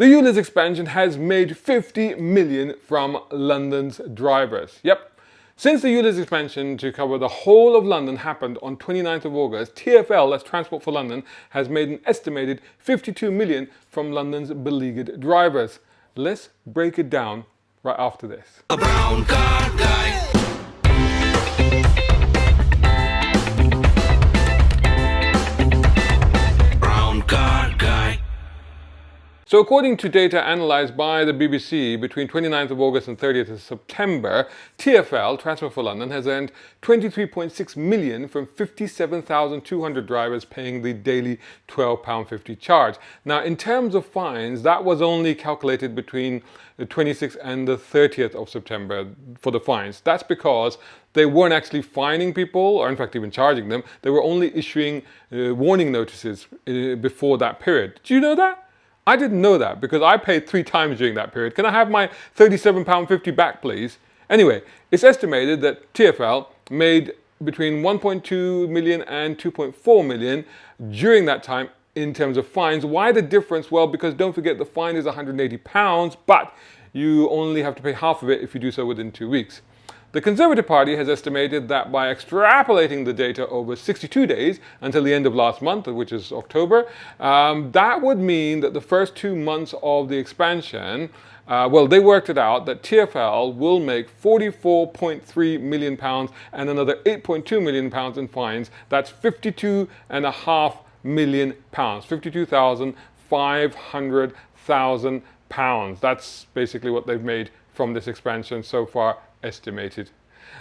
The ULEZ expansion has made 50 million from London's drivers. Yep. Since the ULEZ expansion to cover the whole of London happened on 29th of August, TfL, that's Transport for London, has made an estimated 52 million from London's beleaguered drivers. Let's break it down right after this. A brown car guy. Brown car guy. So according to data analysed by the BBC between 29th of August and 30th of September, TfL, Transport for London, has earned 23.6 million from 57,200 drivers paying the daily £12.50 charge. Now, in terms of fines, that was only calculated between the 26th and the 30th of September for the fines. That's because they weren't actually fining people, or in fact even charging them. They were only issuing warning notices before that period. Did you know that? I didn't know that because I paid 3 times during that period. Can I have my £37.50 back, please? Anyway, it's estimated that TfL made between 1.2 million and 2.4 million during that time in terms of fines. Why the difference? Well, because don't forget the fine is £180, but you only have to pay half of it if you do so within 2 weeks. The Conservative Party has estimated that by extrapolating the data over 62 days until the end of last month, which is October, that would mean that the first 2 months of the expansion, well, they worked it out that TfL will make £44.3 million and another £8.2 million in fines. That's £52.5 million, £52,500,000. That's basically what they've made from this expansion so far, estimated.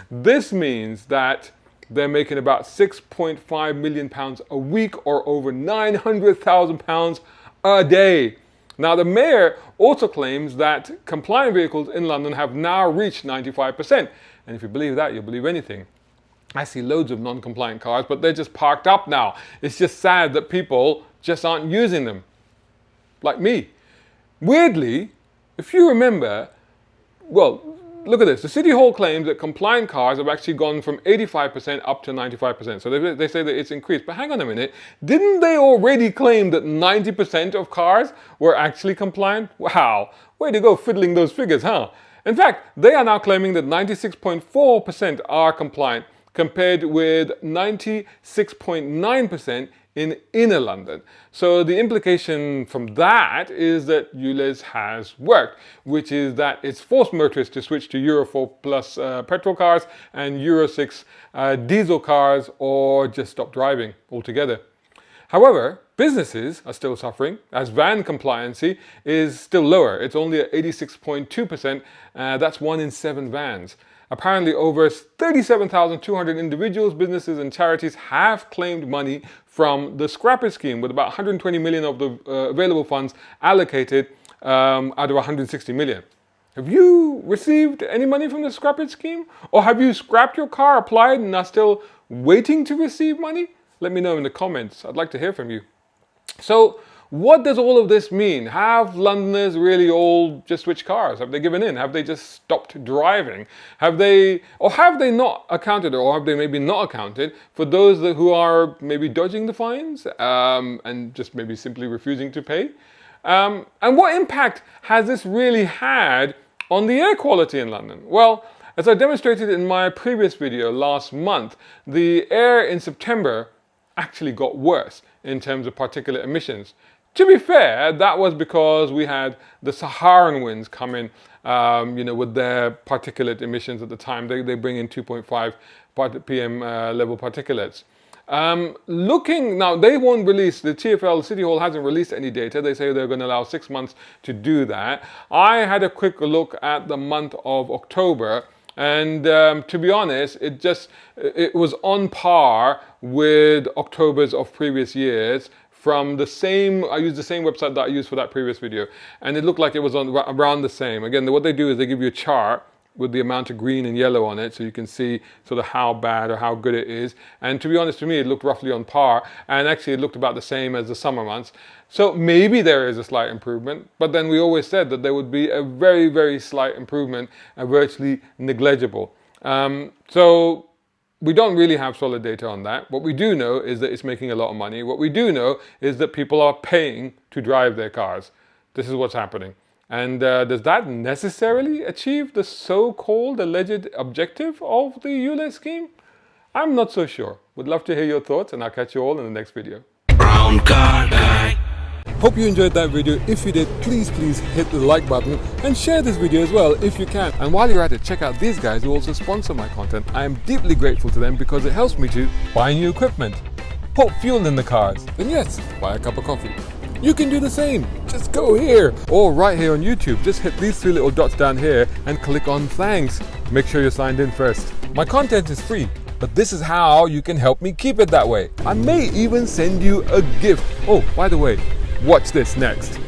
This means that they're making about £6.5 million a week, or over £900,000 a day. Now, the mayor also claims that compliant vehicles in London have now reached 95%. And if you believe that, you'll believe anything. I see loads of non-compliant cars, but they're just parked up now. It's just sad that people just aren't using them. Like me. Weirdly, if you remember, well, look at this. The City Hall claims that compliant cars have actually gone from 85% up to 95%. So they say that it's increased. But hang on a minute. Didn't they already claim that 90% of cars were actually compliant? Wow. Way to go fiddling those figures, huh? In fact, they are now claiming that 96.4% are compliant, compared with 96.9% in inner London. So the implication from that is that ULEZ has worked, which is that it's forced motorists to switch to Euro 4 plus petrol cars and Euro 6 diesel cars, or just stop driving altogether. However, businesses are still suffering, as van compliancy is still lower. It's only at 86.2%. That's 1 in 7 vans. Apparently, over 37,200 individuals, businesses and charities have claimed money from the scrappage scheme, with about 120 million of the available funds allocated out of 160 million. Have you received any money from the scrappage scheme? Or have you scrapped your car, applied, and are still waiting to receive money? Let me know in the comments. I'd like to hear from you. So, what does all of this mean? Have Londoners really all just switched cars? Have they given in? Have they just stopped driving? Have they not accounted, or have they maybe not accounted for those who are maybe dodging the fines and just maybe simply refusing to pay? And what impact has this really had on the air quality in London? Well, as I demonstrated in my previous video last month, the air in September actually got worse in terms of particulate emissions. To be fair, that was because we had the Saharan winds come in, with their particulate emissions at the time. They bring in 2.5 ppm level particulates. Now, they won't release, the TfL City Hall hasn't released any data. They say they're going to allow 6 months to do that. I had a quick look at the month of October, and to be honest, it was on par with Octobers of previous years. I used the same website that I used for that previous video, and it looked like it was around the same. Again, what they do is they give you a chart with the amount of green and yellow on it, so you can see sort of how bad or how good it is. And to be honest, to me, it looked roughly on par, and actually it looked about the same as the summer months. So maybe there is a slight improvement, but then we always said that there would be a very, very slight improvement, and virtually negligible. So we don't really have solid data on that. What we do know is that it's making a lot of money. What we do know is that people are paying to drive their cars. this is what's happening. And does that necessarily achieve the so-called alleged objective of the ULEZ scheme? I'm not so sure. Would love to hear your thoughts, and I'll catch you all in the next video. Brown car guy. Hope you enjoyed that video. If you did, please hit the like button and share this video as well if you can. And while you're at it, check out these guys who also sponsor my content. I am deeply grateful to them because it helps me to buy new equipment, put fuel in the cars, and yes, buy a cup of coffee. You can do the same. Just go here or right here on YouTube. Just hit these 3 little dots down here and click on thanks. Make sure you're signed in first. My content is free, but this is how you can help me keep it that way. I may even send you a gift. Oh, by the way, watch this next.